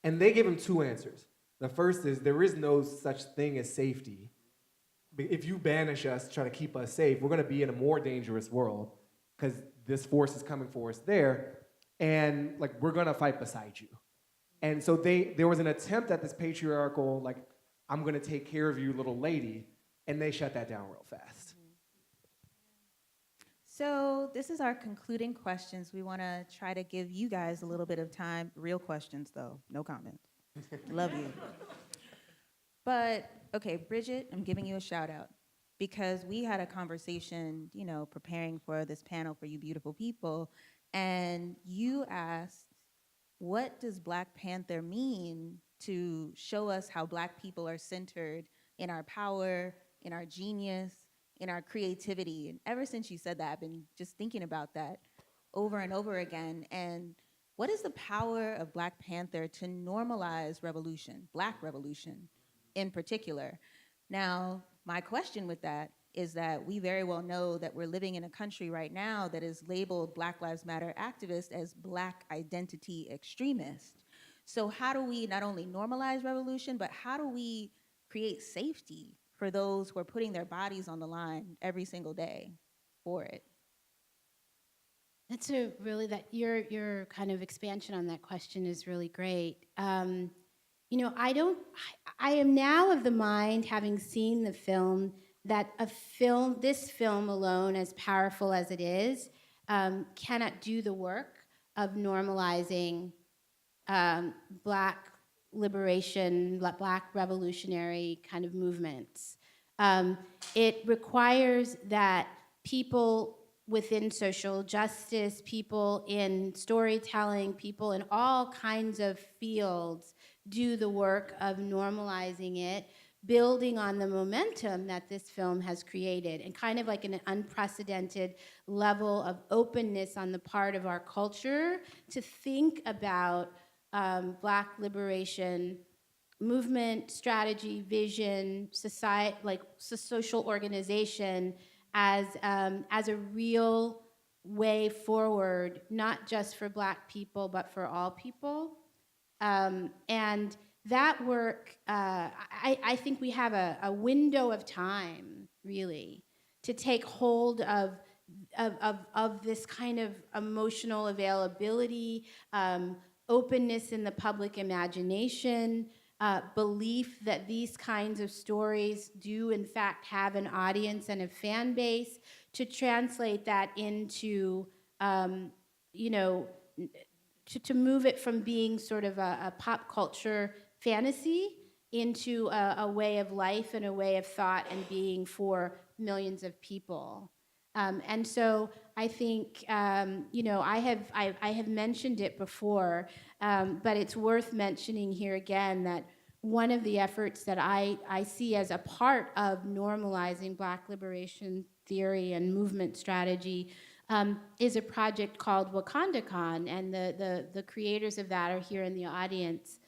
And they give him two answers. The first is, there is no such thing as safety. If you banish us, try to keep us safe, we're gonna be in a more dangerous world, because this force is coming for us there, and like, we're gonna fight beside you. And so there was an attempt at this patriarchal, like, I'm gonna take care of you, little lady, and they shut that down real fast. So this is our concluding questions. We want to try to give you guys a little bit of time. Real questions, though. No comments. Love you. But, okay, Bridgit, I'm giving you a shout out because we had a conversation, preparing for this panel for you beautiful people, and you asked, what does Black Panther mean to show us how Black people are centered in our power, in our genius, in our creativity? And ever since you said that, I've been just thinking about that over and over again. And what is the power of Black Panther to normalize revolution, Black revolution in particular? Now, my question with that is that we very well know that we're living in a country right now that is labeled Black Lives Matter activist as Black identity extremist. So how do we not only normalize revolution, but how do we create safety for those who are putting their bodies on the line every single day for it? That's your kind of expansion on that question is really great. I am now of the mind, having seen the film, that this film alone, as powerful as it is, cannot do the work of normalizing Black liberation, Black revolutionary kind of movements. It requires that people within social justice, people in storytelling, people in all kinds of fields do the work of normalizing it, building on the momentum that this film has created, and kind of like an unprecedented level of openness on the part of our culture to think about Black liberation movement, strategy, vision, society, like social organization as a real way forward, not just for Black people, but for all people. And that work, I think we have a window of time, really, to take hold of this kind of emotional availability, openness in the public imagination, belief that these kinds of stories do in fact have an audience and a fan base, to translate that into, you know, to move it from being sort of a pop culture fantasy into a way of life and a way of thought and being for millions of people. And so I think, you know, I have mentioned it before, but it's worth mentioning here again that one of the efforts that I see as a part of normalizing Black liberation theory and movement strategy is a project called WakandaCon, and the creators of that are here in the audience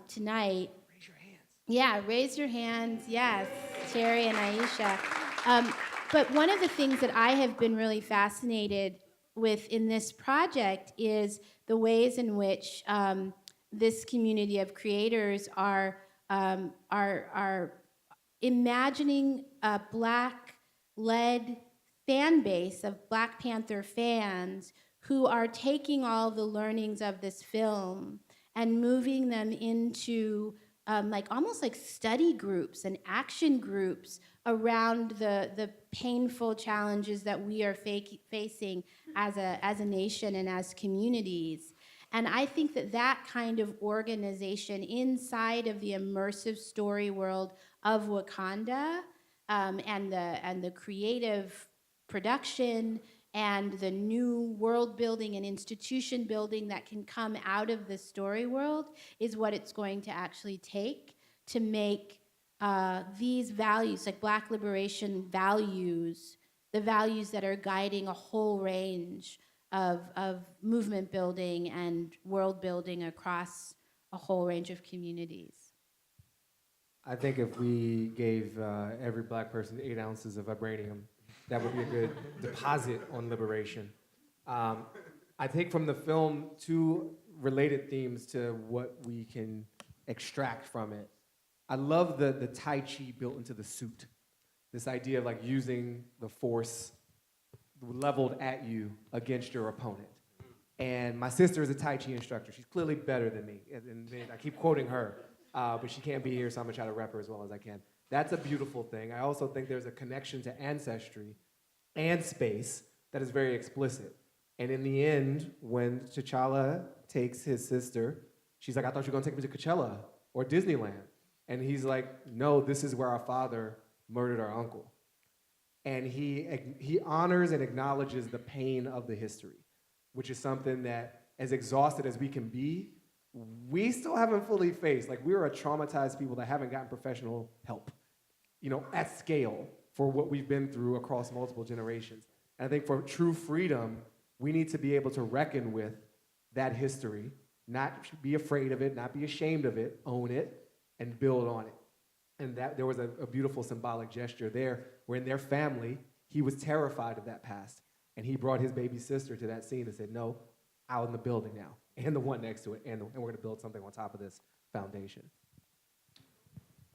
tonight. Raise your hands. Yeah, raise your hands. Yes, Sherry and Aisha. But one of the things that I have been really fascinated with in this project is the ways in which this community of creators are imagining a Black-led fan base of Black Panther fans who are taking all the learnings of this film and moving them into like almost like study groups and action groups around the painful challenges that we are facing as a nation and as communities. And I think that kind of organization inside of the immersive story world of Wakanda, and the creative production and the new world building and institution building that can come out of the story world is what it's going to actually take to make these values, like Black liberation values, the values that are guiding a whole range of movement building and world building across a whole range of communities. I think if we gave every Black person 8 ounces of vibranium, that would be a good deposit on liberation. I take from the film 2 related themes to what we can extract from it. I love the Tai Chi built into the suit. This idea of like using the force leveled at you against your opponent. And my sister is a Tai Chi instructor. She's clearly better than me. And I keep quoting her, but she can't be here, so I'm gonna try to rep her as well as I can. That's a beautiful thing. I also think there's a connection to ancestry and space that is very explicit. And in the end, when T'Challa takes his sister, she's like, I thought you were gonna take me to Coachella or Disneyland. And he's like, no, this is where our father murdered our uncle. And he honors and acknowledges the pain of the history, which is something that, as exhausted as we can be, we still haven't fully faced. Like, we are a traumatized people that haven't gotten professional help, you know, at scale for what we've been through across multiple generations. And I think for true freedom, we need to be able to reckon with that history, not be afraid of it, not be ashamed of it, own it, and build on it. And that there was a beautiful symbolic gesture there where in their family, he was terrified of that past. And he brought his baby sister to that scene and said, no, out in the building now, and the one next to it, and we're gonna build something on top of this foundation.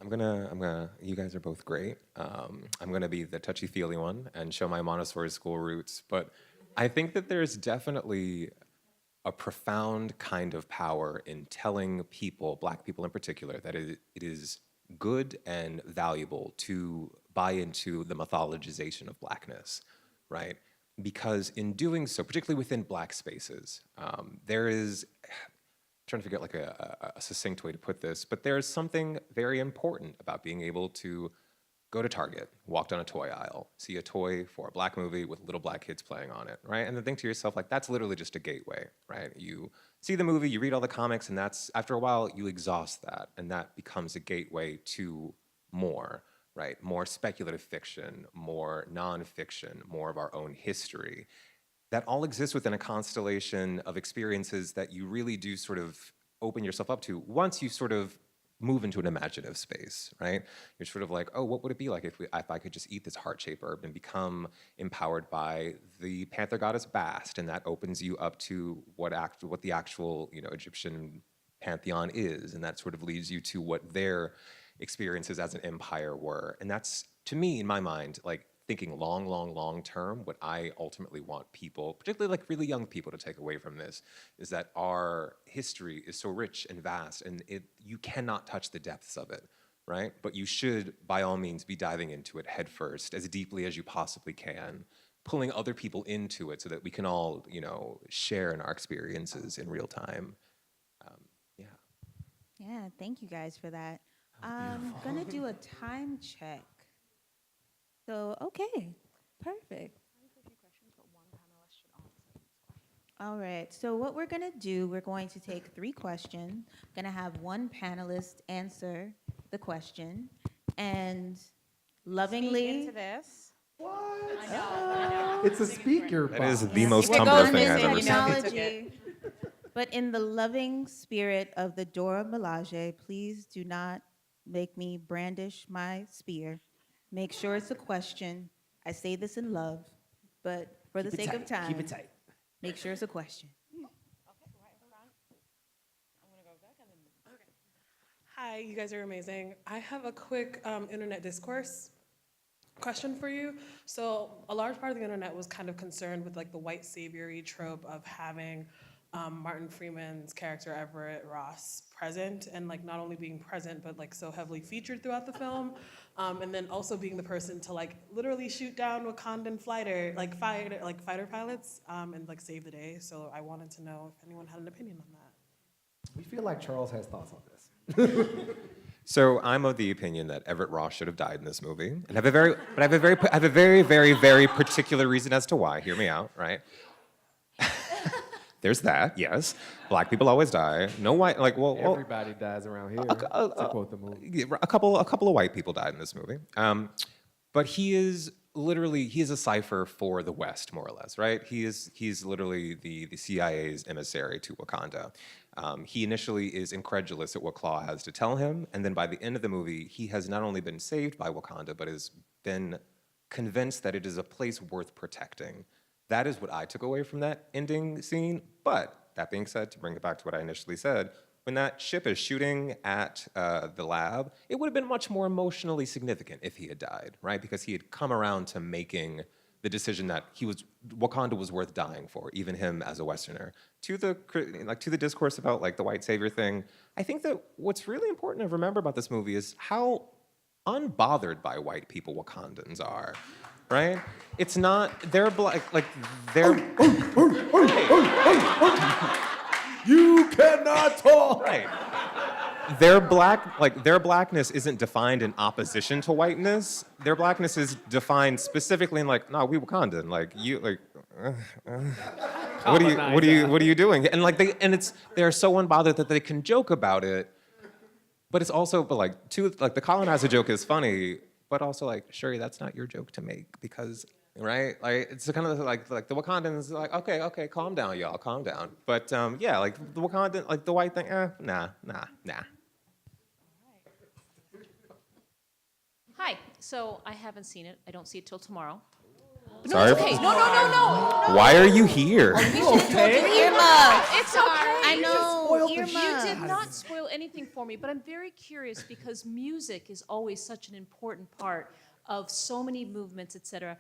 You guys are both great. I'm gonna be the touchy-feely one and show my Montessori school roots, but I think that there's definitely a profound kind of power in telling people, Black people in particular, that it is good and valuable to buy into the mythologization of Blackness, right? Because in doing so, particularly within Black spaces, there is trying to figure out like a succinct way to put this, but there's something very important about being able to go to Target, walk down a toy aisle, see a toy for a black movie with little black kids playing on it, right? And then think to yourself, like, that's literally just a gateway, right? You see the movie, you read all the comics, and that's, after a while, you exhaust that, and that becomes a gateway to more, right? More speculative fiction, more nonfiction, more of our own history. That all exists within a constellation of experiences that you really do sort of open yourself up to once you sort of move into an imaginative space, right? You're sort of like, oh, what would it be like if I could just eat this heart-shaped herb and become empowered by the Panther goddess Bast, and that opens you up to what the actual, you know, Egyptian pantheon is, and that sort of leads you to what their experiences as an empire were. And that's, to me, in my mind, like thinking long term, what I ultimately want people, particularly like really young people, to take away from this is that our history is so rich and vast, and you cannot touch the depths of it, right? But you should, by all means, be diving into it headfirst, as deeply as you possibly can, pulling other people into it so that we can all, you know, share in our experiences in real time. Yeah. Yeah, thank you guys for that. I'm gonna do a time check. So, okay, perfect. All right, so what we're gonna do, we're going to take 3 questions. Gonna have one panelist answer the question, and lovingly. Into this. It's a speaker That is box. the most It Tumblr goes thing I've into ever seen. technology. But in the loving spirit of the Dora Milaje, please do not make me brandish my spear. Make sure it's a question. I say this in love, but for the sake of time, Keep it tight. make sure it's a question. Hi, you guys are amazing. I have a quick internet discourse question for you. So a large part of the internet was kind of concerned with like the white savior-y trope of having Martin Freeman's character Everett Ross present, and like not only being present but like so heavily featured throughout the film, and then also being the person to like literally shoot down Wakandan fighter pilots and like save the day. So I wanted to know if anyone had an opinion on that. We feel like Charles has thoughts on this. So I'm of the opinion that Everett Ross should have died in this movie, and I have a very particular reason as to why. Hear me out, right? There's that, yes. Black people always die. No white, like, well, Everybody dies around here, to quote the movie. a couple of white people died in this movie. But he is a cipher for the West, more or less, right? He's literally the CIA's emissary to Wakanda. He initially is incredulous at what Claw has to tell him, and then by the end of the movie, he has not only been saved by Wakanda, but has been convinced that it is a place worth protecting. That is what I took away from that ending scene. But that being said, to bring it back to what I initially said, when that ship is shooting at the lab, it would have been much more emotionally significant if he had died, right? Because he had come around to making the decision that Wakanda was worth dying for, even him as a Westerner. To the discourse about like the white savior thing, I think that what's really important to remember about this movie is how unbothered by white people Wakandans are. Right? It's not, they're black, like, they're... You cannot talk! Right. Their blackness isn't defined in opposition to whiteness. Their blackness is defined specifically in like, no, we Wakandan, like, you, like, what are you doing? And like, they're so unbothered that they can joke about it, but it's also, the colonizer joke is funny, but also like, Shuri, that's not your joke to make because, right? Like, it's kind of like the Wakandans like, okay, calm down, y'all, calm down. But yeah, like the Wakandan, like the white thing, nah. Hi. So I haven't seen it. I don't see it till tomorrow. Sorry. No, it's okay. No. Why are you here? Earmuffs. It's okay. I know, You earmuffs. did not spoil anything for me, but I'm very curious because music is always such an important part of so many movements, etc.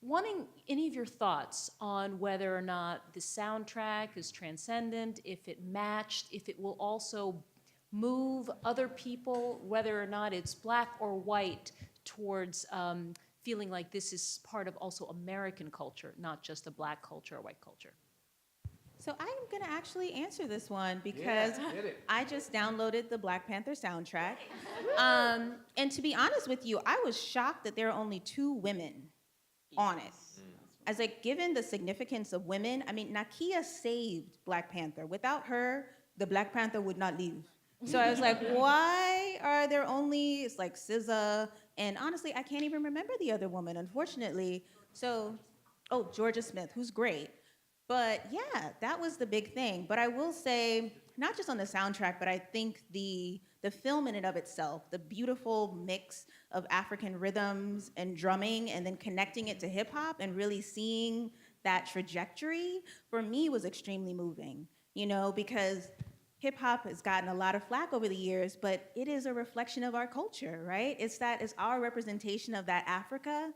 Wanting any of your thoughts on whether or not the soundtrack is transcendent, if it matched, if it will also move other people, whether or not it's black or white, towards feeling like this is part of also American culture, not just a black culture or white culture. So I am gonna actually answer this one because I just downloaded the Black Panther soundtrack. And to be honest with you, I was shocked that there are only 2 women on it. As like, given the significance of women, I mean, Nakia saved Black Panther. Without her, the Black Panther would not leave. So I was like, why are there only, it's like SZA, and honestly, I can't even remember the other woman, unfortunately. So, oh, Georgia Smith, who's great. But yeah, that was the big thing. But I will say, not just on the soundtrack, but I think the film in and of itself, the beautiful mix of African rhythms and drumming, and then connecting it to hip hop and really seeing that trajectory, for me was extremely moving, you know, because hip hop has gotten a lot of flack over the years, but it is a reflection of our culture, right? It's our representation of that Africa.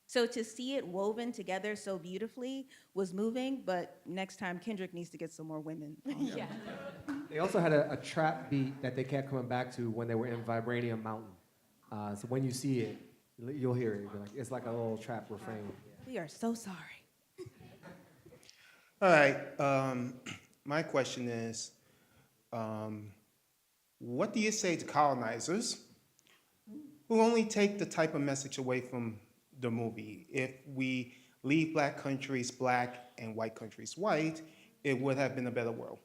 So to see it woven together so beautifully was moving, but next time Kendrick needs to get some more women. Yeah. They also had a trap beat that they kept coming back to when they were in Vibranium Mountain. So when you see it, you'll hear it. You're like, it's like a little trap refrain. We are so sorry. All right. My question is, what do you say to colonizers who only take the type of message away from the movie? If we leave black countries black and white countries white, it would have been a better world.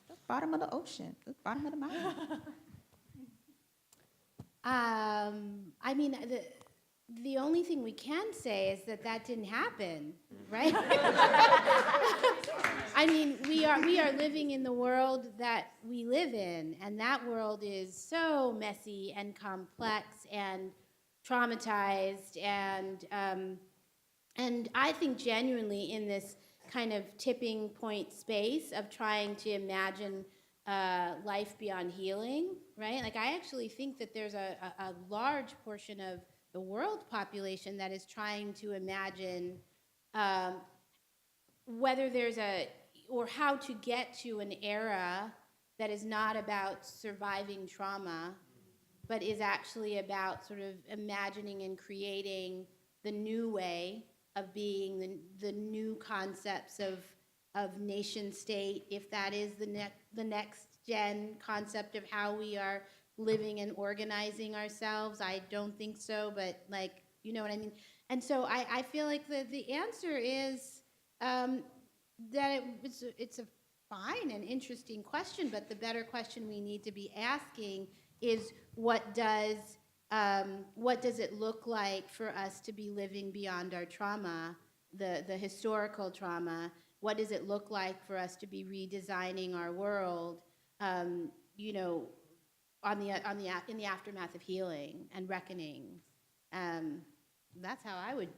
The bottom of the ocean, the bottom of the mountain. I mean, the only thing we can say is that didn't happen, right? I mean, we are living in the world that we live in, and that world is so messy and complex and traumatized, and I think genuinely in this kind of tipping point space of trying to imagine life beyond healing, right? Like, I actually think that there's a large portion of the world population that is trying to imagine whether there's or how to get to an era that is not about surviving trauma, but is actually about sort of imagining and creating the new way of being, the new concepts of nation state, if that is the next gen concept of how we are living and organizing ourselves. I don't think so, but like, you know what I mean? And so I feel like the answer is that it's a fine and interesting question, but the better question we need to be asking is what does it look like for us to be living beyond our trauma, the historical trauma? What does it look like for us to be redesigning our world, you know, in the aftermath of healing and reckoning? That's how I would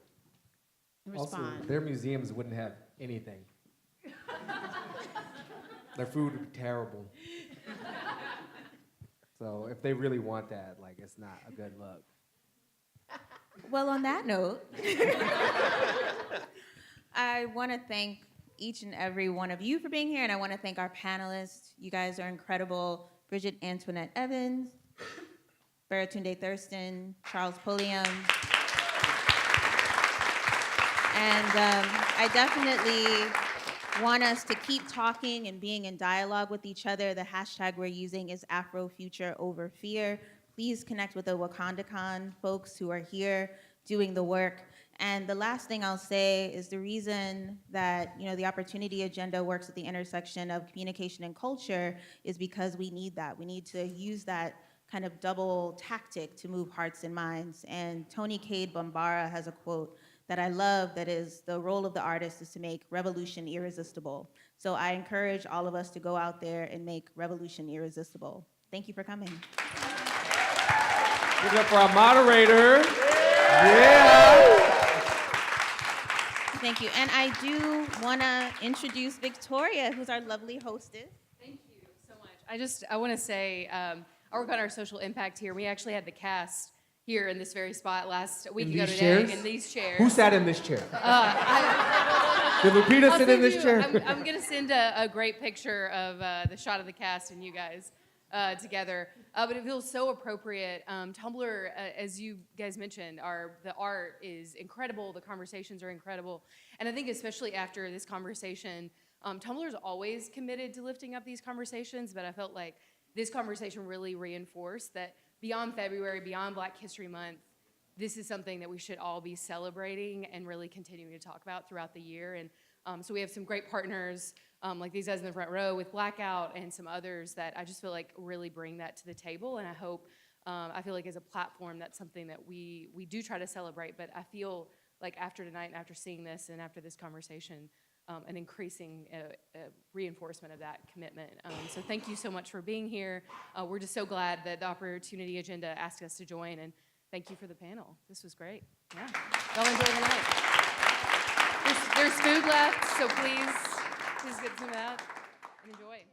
respond. Also, their museums wouldn't have anything. Their food would be terrible. So if they really want that, like, it's not a good look. Well, on that note, I want to thank each and every one of you for being here, and I want to thank our panelists. You guys are incredible. Bridgit Antoinette Evans, Baratunde Thurston, Charles Pulliam. And I definitely want us to keep talking and being in dialogue with each other. The hashtag we're using is AfroFutureOverFear. Please connect with the WakandaCon folks who are here doing the work. And the last thing I'll say is the reason that, you know, the Opportunity Agenda works at the intersection of communication and culture is because we need that. We need to use that kind of double tactic to move hearts and minds. And Tony Cade Bambara has a quote that I love that is, the role of the artist is to make revolution irresistible. So I encourage all of us to go out there and make revolution irresistible. Thank you for coming. Give it up for our moderator. Yeah. Thank you. And I do want to introduce Victoria, who's our lovely hostess. Thank you so much. I want to say, I work on our social impact here. We actually had the cast here in this very spot last week ago today, in these chairs. Who sat in this chair? Did Lupita sit in this chair? I'm going to send a great picture of the shot of the cast and you guys. together. But it feels so appropriate. Tumblr, as you guys mentioned, the art is incredible. The conversations are incredible. And I think especially after this conversation, Tumblr's always committed to lifting up these conversations, but I felt like this conversation really reinforced that beyond February, beyond Black History Month, this is something that we should all be celebrating and really continuing to talk about throughout the year. And so we have some great partners, like these guys in the front row with Blackout and some others that I just feel like really bring that to the table. And I hope, I feel like as a platform, that's something that we do try to celebrate. But I feel like after tonight and after seeing this and after this conversation, an increasing reinforcement of that commitment. So thank you so much for being here. We're just so glad that the Opportunity Agenda asked us to join, and thank you for the panel. This was great. Yeah. Y'all enjoy the night. There's food left, so please get some of that and enjoy.